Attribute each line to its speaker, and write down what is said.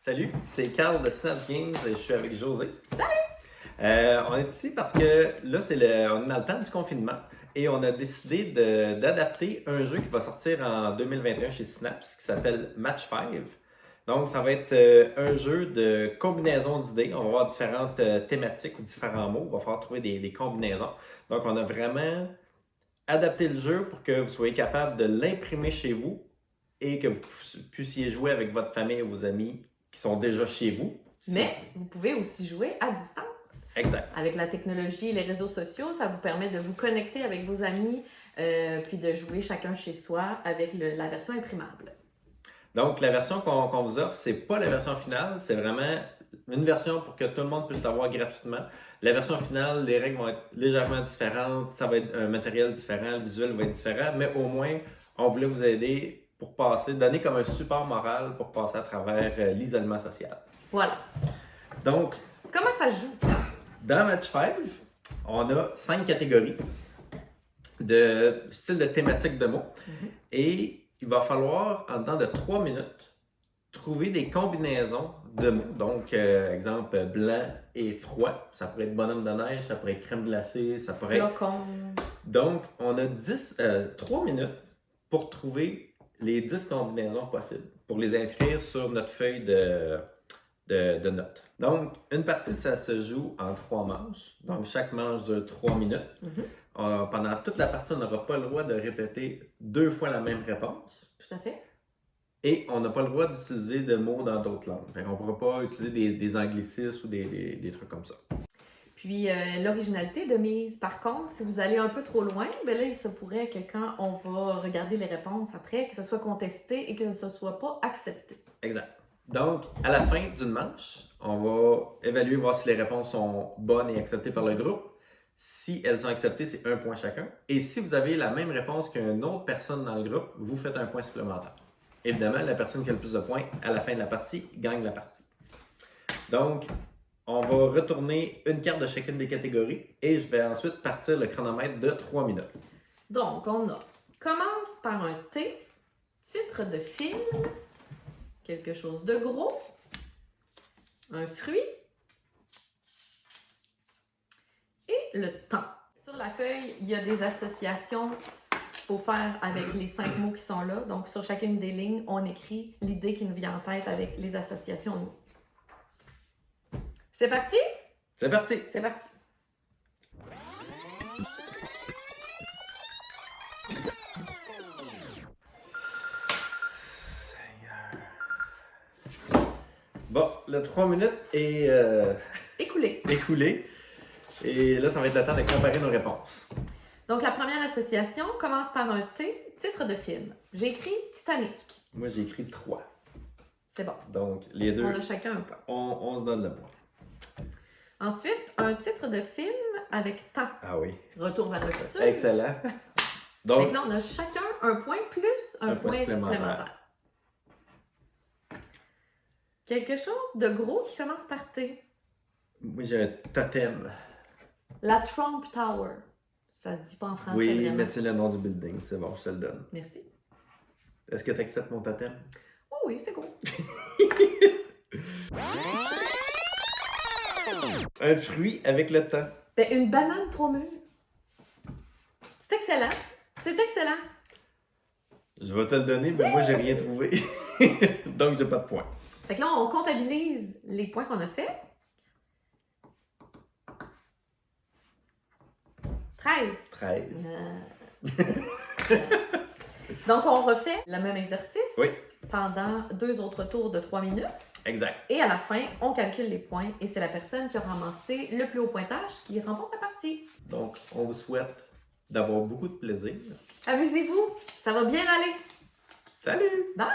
Speaker 1: Salut, c'est Carl de Snaps Games et je suis avec José.
Speaker 2: Salut!
Speaker 1: On est ici parce que là, on est dans le temps du confinement et on a décidé d'adapter un jeu qui va sortir en 2021 chez Snaps qui s'appelle Match 5. Donc, ça va être un jeu de combinaison d'idées. On va avoir différentes thématiques ou différents mots. On va falloir trouver des combinaisons. Donc, on a vraiment adapté le jeu pour que vous soyez capable de l'imprimer chez vous et que vous puissiez jouer avec votre famille ou vos amis qui sont déjà chez vous.
Speaker 2: Mais vous pouvez aussi jouer à distance.
Speaker 1: Exact.
Speaker 2: Avec la technologie et les réseaux sociaux, ça vous permet de vous connecter avec vos amis puis de jouer chacun chez soi avec la version imprimable.
Speaker 1: Donc, la version qu'on vous offre, c'est pas la version finale, c'est vraiment une version pour que tout le monde puisse l'avoir gratuitement. La version finale, les règles vont être légèrement différentes, ça va être un matériel différent, le visuel va être différent, mais au moins, on voulait vous aider pour donner comme un support moral pour passer à travers l'isolement social.
Speaker 2: Voilà.
Speaker 1: Donc,
Speaker 2: comment ça joue?
Speaker 1: Dans Match 5, on a 5 catégories de style de thématique de mots. Et il va falloir, en dedans de 3 minutes, trouver des combinaisons de mots. Donc, exemple, blanc et froid. Ça pourrait être bonhomme de neige, ça pourrait être crème glacée, ça pourrait être...
Speaker 2: Flocon.
Speaker 1: Donc, on a 3 minutes pour trouver les 10 combinaisons possibles, pour les inscrire sur notre feuille de notes. Donc, une partie, ça se joue en 3 manches. Donc, chaque manche dure 3 minutes. Pendant toute la partie, on n'aura pas le droit de répéter 2 fois la même réponse.
Speaker 2: Tout à fait.
Speaker 1: Et on n'a pas le droit d'utiliser de mots dans d'autres langues. Fait qu'on ne pourra pas utiliser des anglicismes ou des trucs comme ça.
Speaker 2: Puis, l'originalité de mise, par contre, si vous allez un peu trop loin, ben là, il se pourrait que quand on va regarder les réponses après, que ce soit contesté et que ce ne soit pas accepté.
Speaker 1: Exact. Donc, à la fin d'une manche, on va évaluer, voir si les réponses sont bonnes et acceptées par le groupe. Si elles sont acceptées, c'est 1 point chacun. Et si vous avez la même réponse qu'une autre personne dans le groupe, vous faites un point supplémentaire. Évidemment, la personne qui a le plus de points à la fin de la partie gagne la partie. Donc, on va retourner une carte de chacune des catégories et je vais ensuite partir le chronomètre de 3 minutes.
Speaker 2: Donc, on a commence par un T, titre de film, quelque chose de gros, un fruit et le temps. Sur la feuille, il y a des associations qu'il faut faire avec les 5 mots qui sont là. Donc, sur chacune des lignes, on écrit l'idée qui nous vient en tête avec les associations de mots. C'est parti?
Speaker 1: C'est parti!
Speaker 2: C'est parti!
Speaker 1: Bon, le 3 minutes est écoulé. Et là, ça va être le temps de comparer nos réponses.
Speaker 2: Donc, la première association commence par un T, titre de film. J'ai écrit Titanic.
Speaker 1: Moi, j'ai écrit 3.
Speaker 2: C'est bon.
Speaker 1: Donc, les deux,
Speaker 2: On a chacun un point.
Speaker 1: on se donne le point.
Speaker 2: Ensuite, un titre de film avec temps.
Speaker 1: Ah oui.
Speaker 2: Retour vers le futur.
Speaker 1: Excellent.
Speaker 2: Donc,
Speaker 1: Donc,
Speaker 2: là, on a chacun un point plus un point supplémentaire. Quelque chose de gros qui commence par T.
Speaker 1: moi, j'ai un totem.
Speaker 2: La Trump Tower. Ça se dit pas en français,
Speaker 1: Oui,
Speaker 2: vraiment.
Speaker 1: mais c'est le nom du building. C'est bon, je te le donne.
Speaker 2: Merci.
Speaker 1: Est-ce que tu acceptes mon totem?
Speaker 2: Oh oui, c'est cool.
Speaker 1: Un fruit avec le temps.
Speaker 2: Ben, une banane trop mûre. C'est excellent. C'est excellent.
Speaker 1: Je vais te le donner, mais moi, j'ai rien trouvé. Donc, j'ai pas de point.
Speaker 2: Fait que là, on comptabilise les points qu'on a faits. 13.
Speaker 1: 13.
Speaker 2: Donc, on refait le même exercice
Speaker 1: Oui.
Speaker 2: pendant 2 autres tours de 3 minutes.
Speaker 1: Exact.
Speaker 2: Et à la fin, on calcule les points et c'est la personne qui a ramassé le plus haut pointage qui remporte la partie.
Speaker 1: Donc, on vous souhaite d'avoir beaucoup de plaisir.
Speaker 2: Amusez-vous, ça va bien aller.
Speaker 1: Salut!
Speaker 2: Bye!